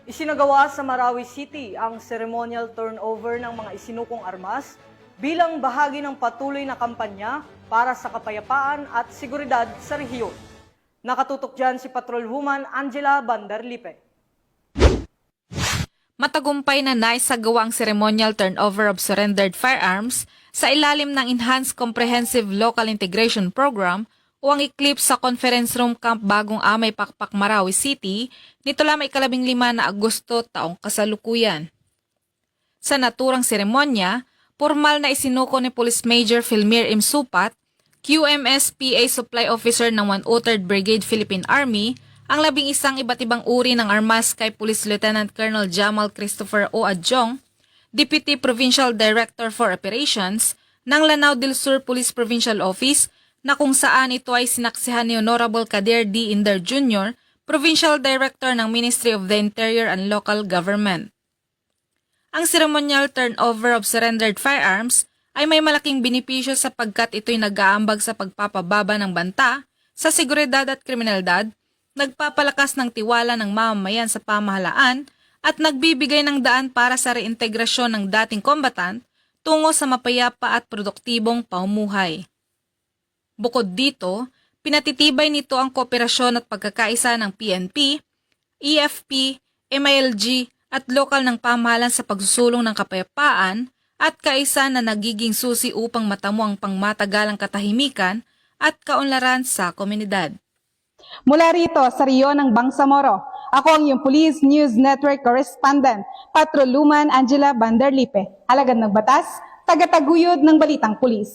Isinagawa sa Marawi City ang ceremonial turnover ng mga isinukong armas bilang bahagi ng patuloy na kampanya para sa kapayapaan at seguridad sa rehiyon. Nakatutok dyan si Patrolwoman Angela Bandarlipe. Matagumpay na naisagawa ang ceremonial turnover of surrendered firearms sa ilalim ng Enhanced Comprehensive Local Integration Program o ang Eclipse sa Conference Room Camp Bagong Amay Pakpak, Marawi City nito lamang 15 na Agosto taong kasalukuyan. Sa naturang seremonya, formal na isinuko ni Police Major Filmir M. Supat, QMS-PA Supply Officer ng 103rd Brigade Philippine Army, ang 11 iba't ibang uri ng armas kay Police Lieutenant Colonel Jamal Christopher O. Adjong, Deputy Provincial Director for Operations ng Lanao del Sur Police Provincial Office, na kung saan ito ay sinaksihan ni Honorable Kadir D. Inder Jr., Provincial Director ng Ministry of the Interior and Local Government. Ang ceremonial turnover of surrendered firearms ay may malaking benepisyo sapagkat ito'y nag-aambag sa pagpapababa ng banta sa seguridad at kriminalidad, nagpapalakas ng tiwala ng mamamayan sa pamahalaan at nagbibigay ng daan para sa reintegrasyon ng dating kombatant tungo sa mapayapa at produktibong pamumuhay. Bukod dito, pinatitibay nito ang kooperasyon at pagkakaisa ng PNP, EFP, MILG at lokal ng pamahalan sa pagsusulong ng kapayapaan at kaisa na nagiging susi upang matamo ang pangmatagalang katahimikan at kaunlaran sa komunidad. Mula rito sa Rio ng Bangsamoro, ako ang iyong Police News Network Correspondent, Patrolwoman Angela Bandarlipe, alagad ng batas, tagataguyod ng Balitang Pulis.